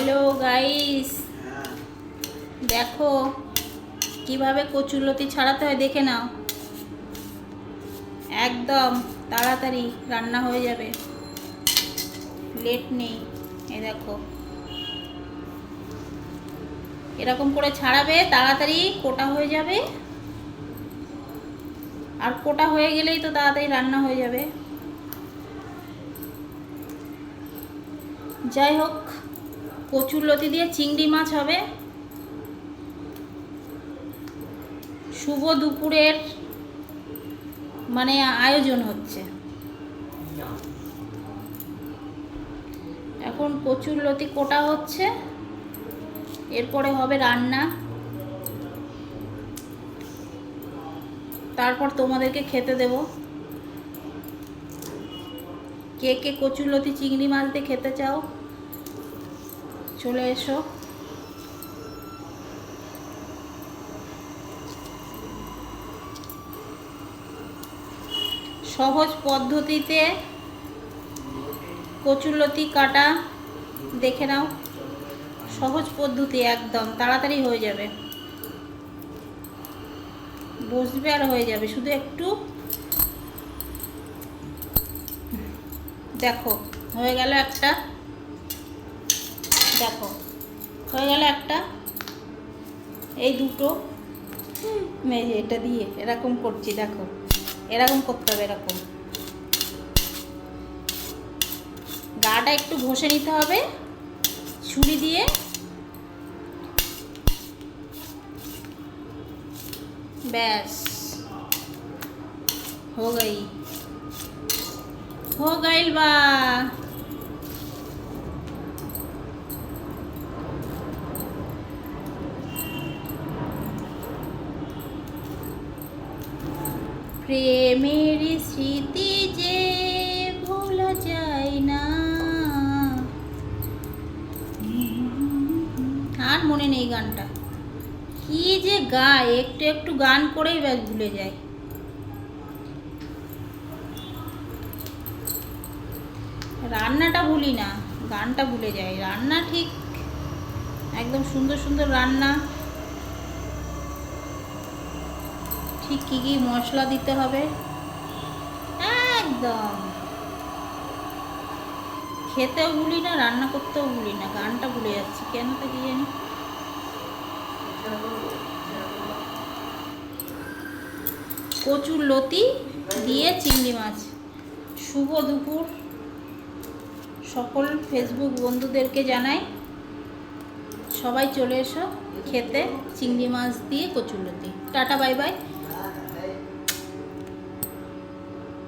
Hello guys, দেখো কিভাবে কচুরলতি ছাড়াতে হয় দেখে নাও। একদম তাড়াতাড়ি রান্না হয়ে যাবে, লেট নেই। এই দেখো এরকম করে ছাড়াবে, তাড়াতাড়ি কোটা হয়ে যাবে। আর কোটা হয়ে গেলেই তো তাড়াতাড়ি রান্না হয়ে যাবে। যাই হোক, কচুরলতি দিয়ে চিংড়ি মাছ হবে। শুভ দুপুরের মানে আয়োজন হচ্ছে। এখন কচুরলতি কোটা হচ্ছে, এরপরে হবে রান্না, তারপর তোমাদেরকে খেতে দেব। কে কে কচুরলতি চিংড়ি মাছ দিয়ে খেতে চাও চলে এসো। সহজ পদ্ধতিতে কচুরলতি কাটা দেখে নাও। সহজ পদ্ধতি, একদম তাড়াতাড়ি হয়ে যাবে, বসবে আর হয়ে যাবে। শুধু একটু দেখো হয়ে গেল একটা, দেখো হয়ে গেল একটা, এই দুটো মেজে এটা দিয়ে এরকম করছি। দেখো এরকম করতে হবে, এরকম গাটা একটু ঘষে নিতে হবে ছুরি দিয়ে। ব্যাস हो गई बा। প্রেমের স্মৃতি যে ভোলা যায় না। আর মনে নেই গানটা কি যে গায়, একটু একটু গান করেই ব্যাস ভুলে যায়। রান্নাটা ভুলি না, গানটা ভুলে যাই। রান্না ঠিক একদম সুন্দর সুন্দর রান্না, ঠিক কী কী মশলা দিতে হবে একদম। খেতেও ভুলি না, রান্না করতেও ভুলি না, গানটা ভুলে যাচ্ছি কেন তো কি জানি। কচুরলতি দিয়ে চিংড়ি মাছ। শুভ দুপুর সকল ফেসবুক বন্ধুদেরকে জানাই, সবাই চলে এসো খেতে চিংড়ি মাছ দিয়ে কচুরলতি। Tata, bye by.